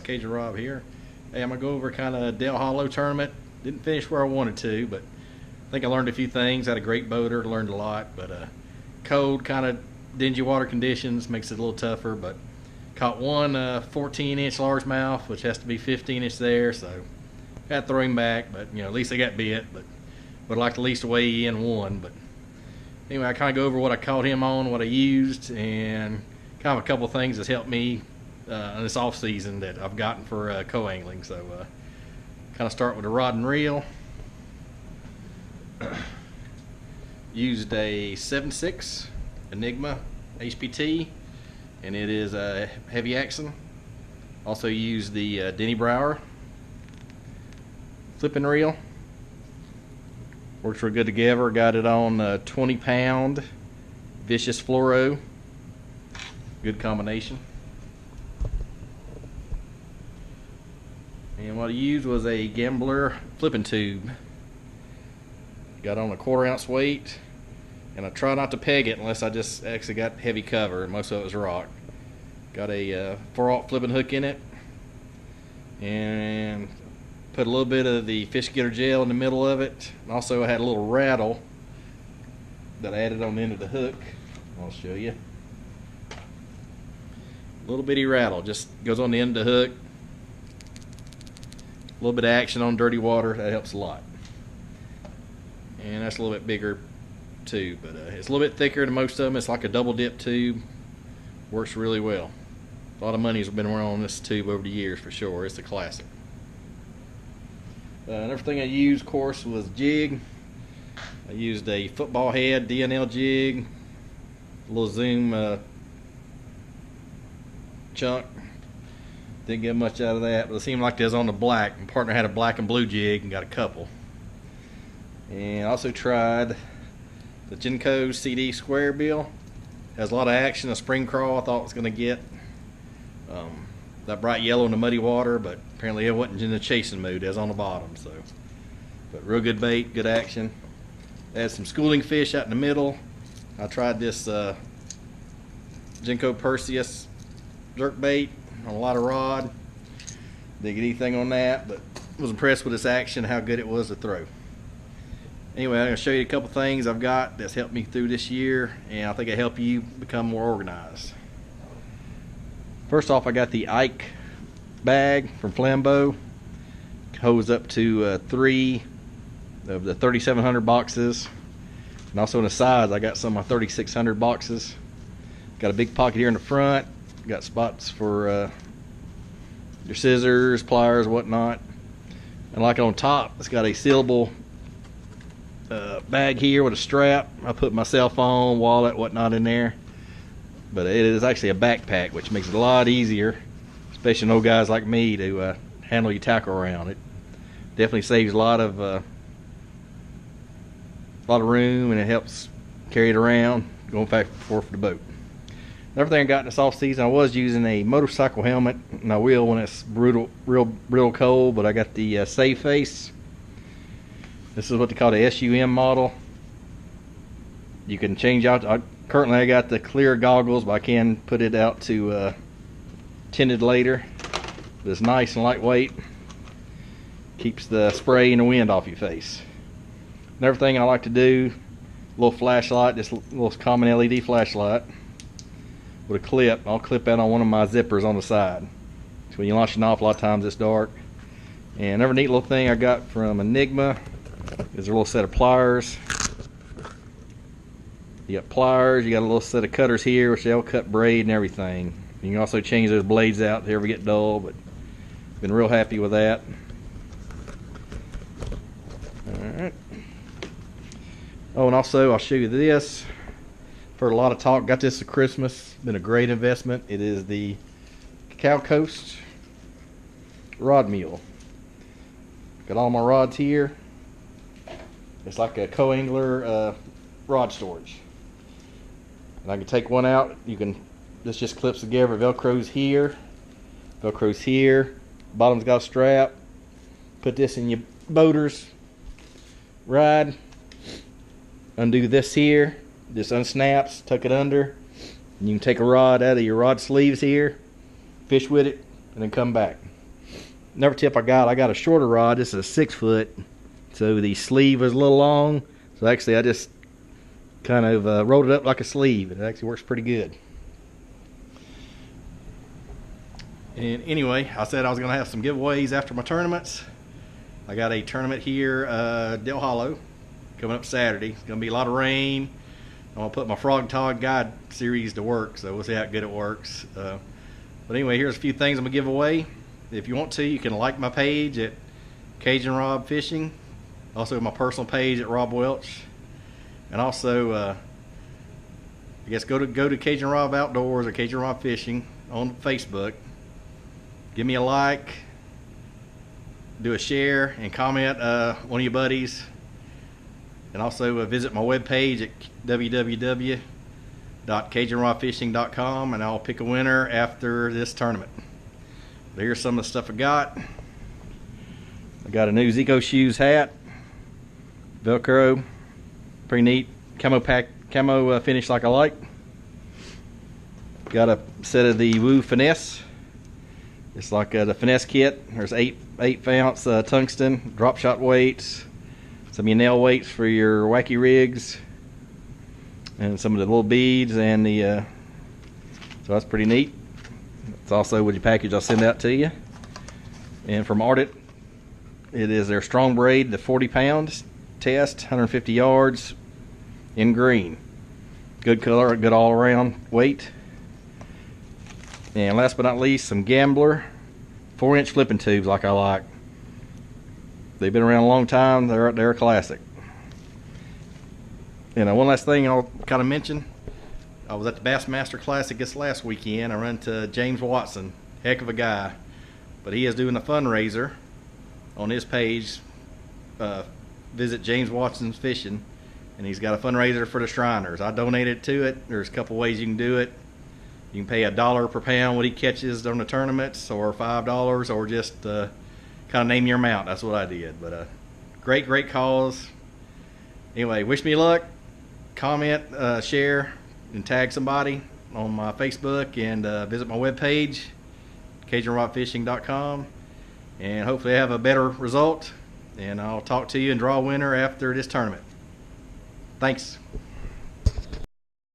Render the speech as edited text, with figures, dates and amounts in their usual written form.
Cajun Rob here. Hey, I'm gonna go over kind of Dale Hollow tournament. Didn't finish where I wanted to, but I think I learned a few things. Had a great boater, learned a lot, but cold, kind of dingy water conditions makes it a little tougher. But caught one 14-inch largemouth, which has to be 15-inch there, so had to throw him back. But at least I got bit. But would like to at least weigh in one. But anyway, I kind of go over what I caught him on, what I used, and kind of a couple of things that's helped me in this off season that I've gotten for co-angling. So kind of start with a rod and reel. Used a 7.6 Enigma HPT, and it is a heavy action. Also used the Denny Brower flipping reel. Works real good together. Got it on 20-pound vicious fluoro. Good combination. And what I used was a Gambler flipping tube. Got on a 1/4 ounce weight, and I try not to peg it unless I just actually got heavy cover, and most of it was rock. Got a 4/0 flipping hook in it, and put a little bit of the fish getter gel in the middle of it. And also I had a little rattle that I added on the end of the hook. I'll show you. A little bitty rattle, just goes on the end of the hook. A little bit of action on dirty water, that helps a lot. And that's a little bit bigger tube, but it's a little bit thicker than most of them. It's like a double dip tube. Works really well. A lot of money's been run on this tube over the years for sure. It's a classic. And everything I used, of course, was jig. I used a football head DNL jig, a little zoom chunk. Didn't get much out of that, but it seemed like it was on the black. My partner had a black and blue jig and got a couple. And I also tried the Genco CD square bill. Has a lot of action. A spring crawl I thought it was going to get that bright yellow in the muddy water, but apparently it wasn't in the chasing mood. It was on the bottom. So, but real good bait, good action. Had some schooling fish out in the middle. I tried this Genco Perseus jerk bait on a lot of rod. Didn't get anything on that, but was impressed with its action, how good it was to throw. Anyway, I'm going to show you a couple things I've got that's helped me through this year, and I think it'll help you become more organized. First off, I got the Ike bag from Flambeau. Holds up to 3 of the 3,700 boxes. And also on the sides, I got some of my 3,600 boxes. Got a big pocket here in the front. Got spots for your scissors, pliers, whatnot. And like on top, it's got a sealable bag here with a strap. I put my cell phone, wallet, whatnot in there. But it is actually a backpack, which makes it a lot easier, especially old guys like me, to handle your tackle around. It definitely saves a lot of room, and it helps carry it around going back and forth for the boat. Another thing I got in this off season, I was using a motorcycle helmet, and I will when it's real cold, but I got the Save Face. This is what they call the SUM model. You can change out, currently I got the clear goggles, but I can put it out to tinted later. But it's nice and lightweight. Keeps the spray and the wind off your face. Another thing I like to do, a little flashlight, this little common LED flashlight with a clip. I'll clip that on one of my zippers on the side. So when you're launching off, a lot of times it's dark. And another neat little thing I got from Enigma is a little set of pliers. You got pliers, you got a little set of cutters here, which they'll cut braid and everything. You can also change those blades out if they ever get dull, but been real happy with that. Alright. Oh, and also I'll show you this. Heard a lot of talk, got this for Christmas. Been a great investment. It is the Cow Coast rod mule. Got all my rods here. It's like a co-angler rod storage. And I can take one out. You can, this just clips together. Velcro's here. Velcro's here. Bottom's got a strap. Put this in your boater's ride. Undo this here. This unsnaps. Tuck it under. And you can take a rod out of your rod sleeves here. Fish with it. and then come back. Another tip I got a shorter rod. This is a 6 foot, so the sleeve is a little long. So actually I just kind of rolled it up like a sleeve. It actually works pretty good. And anyway, I said I was going to have some giveaways after my tournaments. I got a tournament here, Dale Hollow, coming up Saturday. It's going to be a lot of rain. I'm going to put my Frog Tog Guide series to work, so we'll see how good it works. But anyway, here's a few things I'm going to give away. If you want to, you can like my page at Cajun Rob Fishing. Also my personal page at Rob Welch. And also, I guess go to Cajun Rob Outdoors or Cajun Rob Fishing on Facebook. Give me a like, do a share, and comment one of your buddies. And also visit my webpage at www.cajunrodfishing.com, and I'll pick a winner after this tournament. But here's some of the stuff I got. I got a new Zico Shoes hat, Velcro, pretty neat, camo finish like I like. Got a set of the Woo Finesse. It's like the Finesse kit. There's 8 ounce tungsten drop shot weights, some of your nail weights for your wacky rigs, and some of the little beads, and the so that's pretty neat. It's also with your package I'll send out to you. And from Ardent, it is their strong braid, the 40 pounds test, 150 yards in green. Good color, good all around weight. And last but not least, some Gambler 4-inch flipping tubes like I like. They've been around a long time. They're a classic. And one last thing I'll kind of mention. I was at the Bassmaster Classic this last weekend. I ran into James Watson, heck of a guy. But he is doing a fundraiser on his page. Visit James Watson's Fishing, and he's got a fundraiser for the Shriners. I donated to it. There's a couple ways you can do it. You can pay $1 per pound what he catches during the tournaments, or $5, or just kind of name your amount. That's what I did. But great cause. Anyway, wish me luck. Comment, share, and tag somebody on my Facebook, and visit my webpage, CajunRodFishing.com, and hopefully have a better result. And I'll talk to you and draw a winner after this tournament. Thanks.